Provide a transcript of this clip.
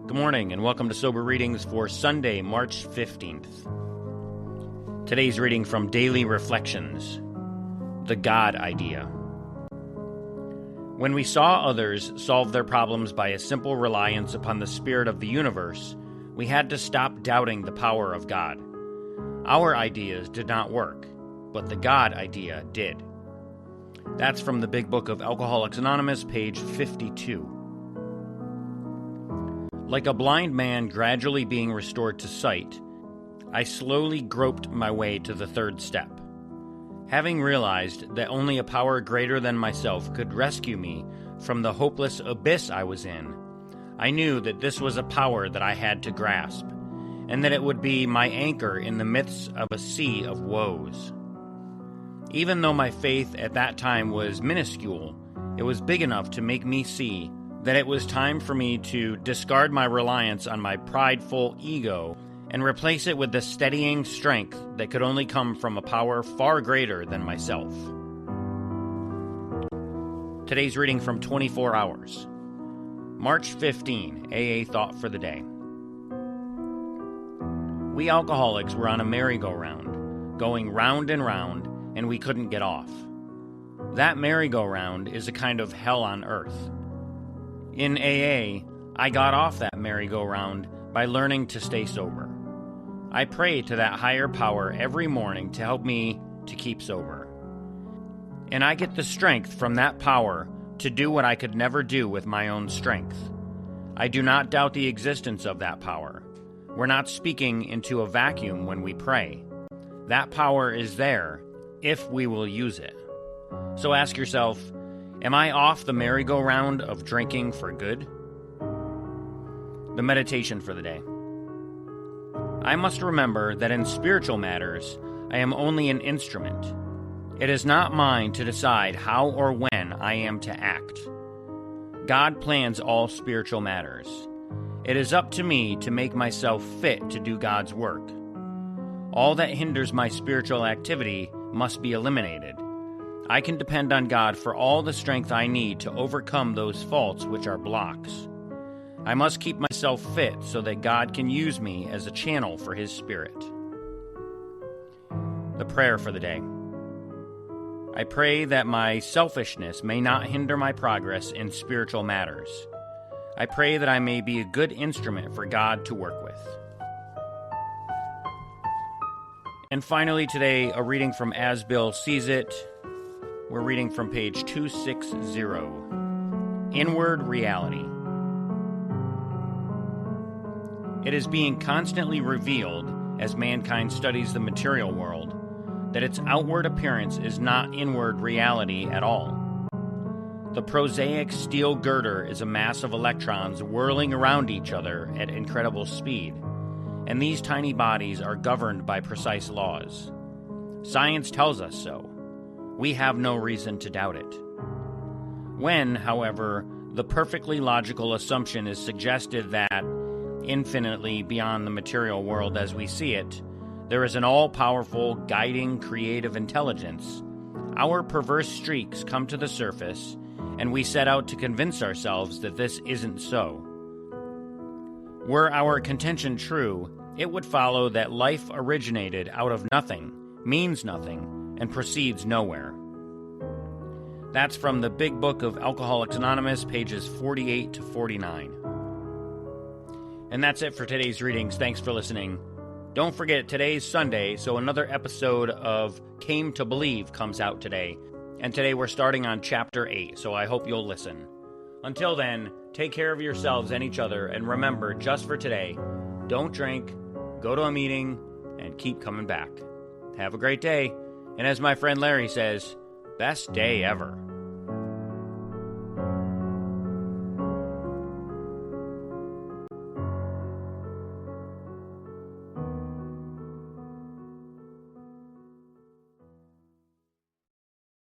Good morning and welcome to Sober Readings for Sunday, March 15th. Today's reading from Daily Reflections, The God Idea. When we saw others solve their problems by a simple reliance upon the spirit of the universe, we had to stop doubting the power of God. Our ideas did not work, but the God idea did. That's from the Big Book of Alcoholics Anonymous, page 52. Like a blind man gradually being restored to sight, I slowly groped my way to the third step. Having realized that only a power greater than myself could rescue me from the hopeless abyss I was in, I knew that this was a power that I had to grasp, and that it would be my anchor in the midst of a sea of woes. Even though my faith at that time was minuscule, it was big enough to make me see that it was time for me to discard my reliance on my prideful ego and replace it with the steadying strength that could only come from a power far greater than myself. Today's reading from 24 Hours. March 15, AA Thought for the Day. We alcoholics were on a merry-go-round, going round and round, and we couldn't get off. That merry-go-round is a kind of hell on earth. In AA, I got off that merry-go-round by learning to stay sober. I pray to that higher power every morning to help me to keep sober. And I get the strength from that power to do what I could never do with my own strength. I do not doubt the existence of that power. We're not speaking into a vacuum when we pray. That power is there if we will use it. So ask yourself, am I off the merry-go-round of drinking for good? The meditation for the day. I must remember that in spiritual matters, I am only an instrument. It is not mine to decide how or when I am to act. God plans all spiritual matters. It is up to me to make myself fit to do God's work. All that hinders my spiritual activity must be eliminated. I can depend on God for all the strength I need to overcome those faults which are blocks. I must keep myself fit so that God can use me as a channel for His Spirit. The prayer for the day. I pray that my selfishness may not hinder my progress in spiritual matters. I pray that I may be a good instrument for God to work with. And finally today, a reading from As Bill Sees It. We're reading from page 260, Inward Reality. It is being constantly revealed, as mankind studies the material world, that its outward appearance is not inward reality at all. The prosaic steel girder is a mass of electrons whirling around each other at incredible speed, and these tiny bodies are governed by precise laws. Science tells us so. We have no reason to doubt it. When, however, the perfectly logical assumption is suggested that, infinitely beyond the material world as we see it, there is an all-powerful, guiding, creative intelligence, our perverse streaks come to the surface, and we set out to convince ourselves that this isn't so. Were our contention true, it would follow that life originated out of nothing, means nothing, and proceeds nowhere. That's from the Big Book of Alcoholics Anonymous, pages 48 to 49. And that's it for today's readings. Thanks for listening. Don't forget, today's Sunday, so another episode of Came to Believe comes out today. And today we're starting on Chapter 8, so I hope you'll listen. Until then, take care of yourselves and each other, and remember, just for today, don't drink, go to a meeting, and keep coming back. Have a great day. And as my friend Larry says, best day ever.